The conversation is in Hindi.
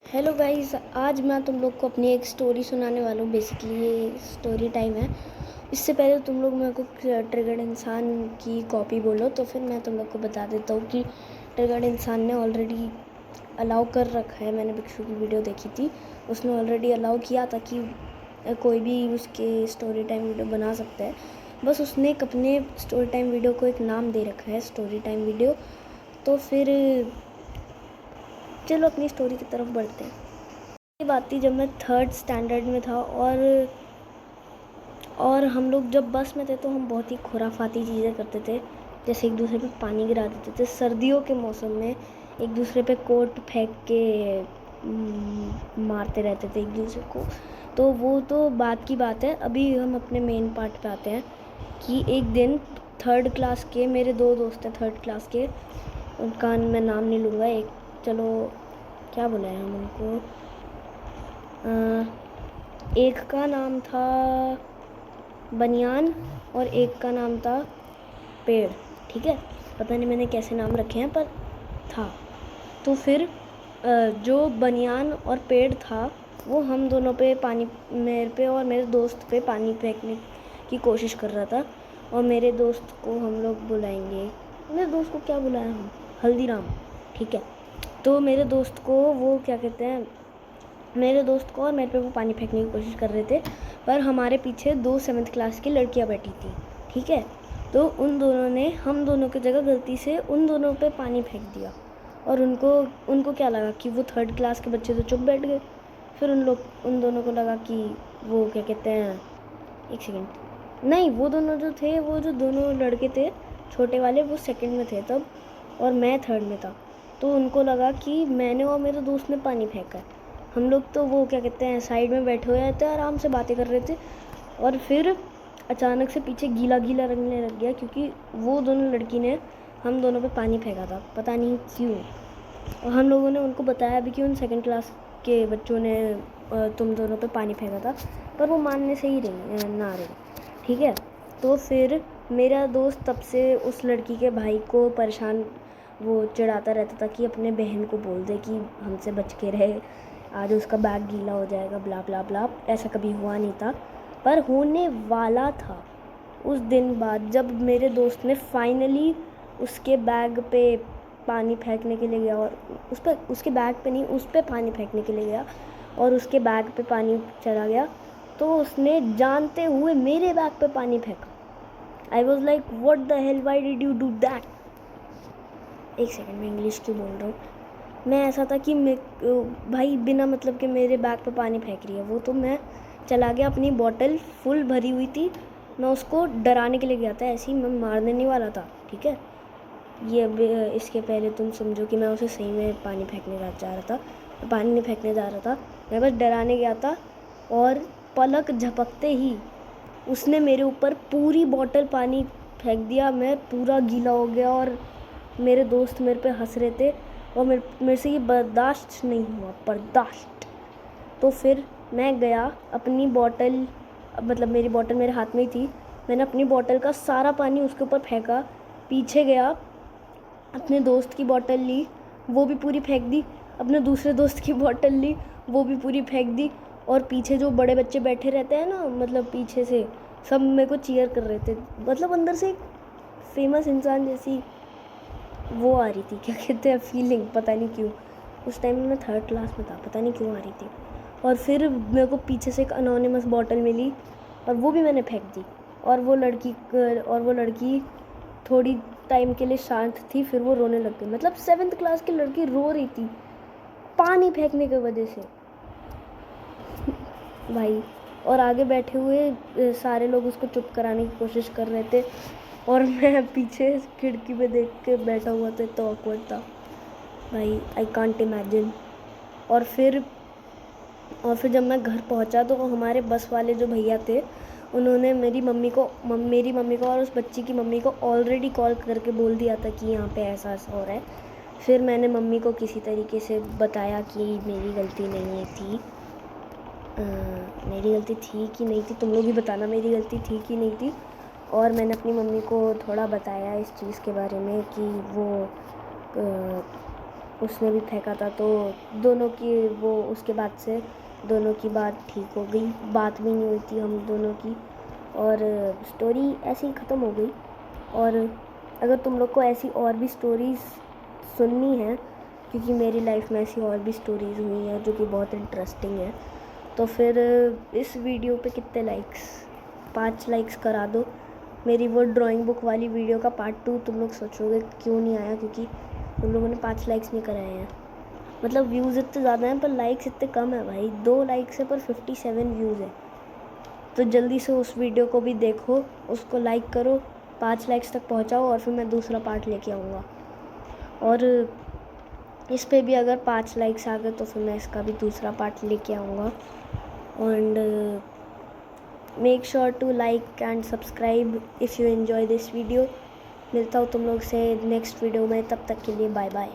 हेलो गाइस, आज मैं तुम लोग को अपनी एक स्टोरी सुनाने वाला हूँ। बेसिकली ये स्टोरी टाइम है। इससे पहले तुम लोग मेरे को ट्रिगर्ड इंसान की कॉपी बोलो, तो फिर मैं तुम लोग को बता देता हूँ कि ट्रिगर्ड इंसान ने ऑलरेडी अलाउ कर रखा है। मैंने भिक्षु की वीडियो देखी थी, उसने ऑलरेडी अलाउ किया था कि कोई भी उसके स्टोरी टाइम वीडियो बना सकता है। बस उसने एक अपने स्टोरी टाइम वीडियो को एक नाम दे रखा है, स्टोरी टाइम वीडियो। तो फिर चलो अपनी स्टोरी की तरफ बढ़ते हैं। ये बात थी जब मैं 3rd स्टैंडर्ड में था, और हम लोग जब बस में थे तो हम बहुत ही खुराफाती चीज़ें करते थे। जैसे एक दूसरे पे पानी गिरा देते थे। सर्दियों के मौसम में एक दूसरे पे कोट फेंक के मारते रहते थे एक दूसरे को। तो वो तो बात की बात है। अभी हम अपने मेन पार्ट पे आते हैं कि एक दिन 3rd क्लास के मेरे 2 दोस्त हैं 3rd क्लास के। उनका मैं नाम नहीं लूँगा। एक चलो क्या बुलाएं हम उनको, एक का नाम था बनियान और एक का नाम था पेड़। ठीक है, पता नहीं मैंने कैसे नाम रखे हैं, पर था। तो फिर जो बनियान और पेड़ था वो हम दोनों पे पानी, मेरे पे और मेरे दोस्त पे पानी फेंकने की कोशिश कर रहा था। और मेरे दोस्त को हम लोग बुलाएंगे, मेरे दोस्त को क्या बुलाया हम, हल्दीराम। ठीक है, तो मेरे दोस्त को वो क्या कहते हैं, मेरे दोस्त को और मेरे पे वो पानी फेंकने की कोशिश कर रहे थे, पर हमारे पीछे 2 7th क्लास की लड़कियां बैठी थी। ठीक है, तो उन दोनों ने हम दोनों की जगह गलती से उन दोनों पे पानी फेंक दिया। और उनको क्या लगा कि वो 3rd क्लास के बच्चे तो चुप बैठ गए। फिर उन दोनों को लगा कि वो क्या कहते हैं, एक सेकेंड, नहीं, वो दोनों जो थे, वो जो दोनों लड़के थे छोटे वाले, वो 2nd में थे तब और मैं 3rd में था। तो उनको लगा कि मैंने और मेरे दोस्त ने पानी फेंका है। हम लोग तो वो क्या कहते हैं साइड में बैठे हुए थे, आराम से बातें कर रहे थे। और फिर अचानक से पीछे गीला गीला लगने लग गया, क्योंकि वो दोनों लड़की ने हम दोनों पे पानी फेंका था, पता नहीं क्यों। और हम लोगों ने उनको बताया भी कि उन 2nd क्लास के बच्चों ने तुम दोनों पे पानी फेंका था, पर वो मानने से ही ना रहे। ठीक है, तो फिर मेरा दोस्त तब से उस लड़की के भाई को परेशान, वो चिढ़ाता रहता था कि अपने बहन को बोल दे कि हमसे बच के रहे, आज उसका बैग गीला हो जाएगा, ब्ला ब्ला ब्ला। ऐसा कभी हुआ नहीं था, पर होने वाला था उस दिन बाद, जब मेरे दोस्त ने फाइनली उसके बैग पे पानी फेंकने के लिए गया। और उसके बैग पे नहीं, उस पे पानी फेंकने के लिए गया और उसके बैग पे पानी चला गया। तो उसने जानते हुए मेरे बैग पे पानी फेंका। I was like what the hell, why did you do that. एक सेकेंड, मैं इंग्लिश क्यों बोल रहा हूँ। मैं ऐसा था कि भाई बिना मतलब के मेरे बैग पे पानी फेंक रही है वो, तो मैं चला गया, अपनी बॉटल फुल भरी हुई थी, मैं उसको डराने के लिए गया था, ऐसे ही मैं मारने नहीं वाला था। ठीक है, ये अब इसके पहले तुम समझो कि मैं उसे सही में पानी फेंकने जा रहा था। पानी नहीं फेंकने जा रहा था, मैं बस डराने गया था। और पलक झपकते ही उसने मेरे ऊपर पूरी बॉटल पानी फेंक दिया। मैं पूरा गीला हो गया और मेरे दोस्त मेरे पे हंस रहे थे, और मेरे से ये बर्दाश्त नहीं हुआ, बर्दाश्त। तो फिर मैं गया अपनी बॉटल, मतलब मेरी बॉटल मेरे हाथ में ही थी, मैंने अपनी बॉटल का सारा पानी उसके ऊपर फेंका। पीछे गया, अपने दोस्त की बॉटल ली, वो भी पूरी फेंक दी। अपने दूसरे दोस्त की बॉटल ली, वो भी पूरी फेंक दी। और पीछे जो बड़े बच्चे बैठे रहते हैं ना, मतलब पीछे से सब मेरे को चीयर कर रहे थे। मतलब अंदर से एक फेमस इंसान जैसी वो आ रही थी, क्या कहते हैं, फीलिंग, पता नहीं क्यों। उस टाइम में मैं 3rd क्लास में था, पता नहीं क्यों आ रही थी। और फिर मेरे को पीछे से एक अनोनिमस बॉटल मिली और वो भी मैंने फेंक दी। और वो लड़की थोड़ी टाइम के लिए शांत थी, फिर वो रोने लग गई। मतलब 7th क्लास की लड़की रो रही थी पानी फेंकने की वजह से भाई। और आगे बैठे हुए सारे लोग उसको चुप कराने की कोशिश कर रहे थे, और मैं पीछे खिड़की पे देख के बैठा हुआ था, तो ऑकवर्ड था भाई, आई कांट इमेजिन। और फिर जब मैं घर पहुंचा तो हमारे बस वाले जो भैया थे, उन्होंने मेरी मम्मी को और उस बच्ची की मम्मी को ऑलरेडी कॉल करके बोल दिया था कि यहाँ पे ऐसा ऐसा हो रहा है। फिर मैंने मम्मी को किसी तरीके से बताया कि मेरी गलती नहीं थी। मेरी गलती थी कि नहीं थी, तुम लोग ही बताना मेरी गलती थी कि नहीं थी। और मैंने अपनी मम्मी को थोड़ा बताया इस चीज़ के बारे में कि वो उसने भी फेंका था, तो दोनों की वो उसके बाद से दोनों की बात ठीक हो गई, बात भी नहीं हुई थी हम दोनों की, और स्टोरी ऐसे ही ख़त्म हो गई। और अगर तुम लोग को ऐसी और भी स्टोरीज़ सुननी है, क्योंकि मेरी लाइफ में ऐसी और भी स्टोरीज़ हुई हैं जो कि बहुत इंटरेस्टिंग है, तो फिर इस वीडियो पे कितने लाइक्स, 5 लाइक्स करा दो। मेरी वो ड्राइंग बुक वाली वीडियो का पार्ट 2 तुम लोग सोचोगे क्यों नहीं आया, क्योंकि तुम लोगों ने 5 लाइक्स नहीं कराए हैं। मतलब व्यूज़ इतने ज़्यादा हैं पर लाइक्स इतने कम है भाई, 2 लाइक्स है पर 57 व्यूज़ है। तो जल्दी से उस वीडियो को भी देखो, उसको लाइक करो, 5 लाइक्स तक पहुंचाओ, और फिर मैं दूसरा पार्ट लेके आऊँगा। और इस पे भी अगर 5 लाइक्स आ गए तो फिर मैं इसका भी दूसरा पार्ट लेके आऊँगा। And make sure to like and subscribe if you enjoy this video. मिलता हूँ तुम लोग से नेक्स्ट वीडियो में, तब तक के लिए बाय बाय।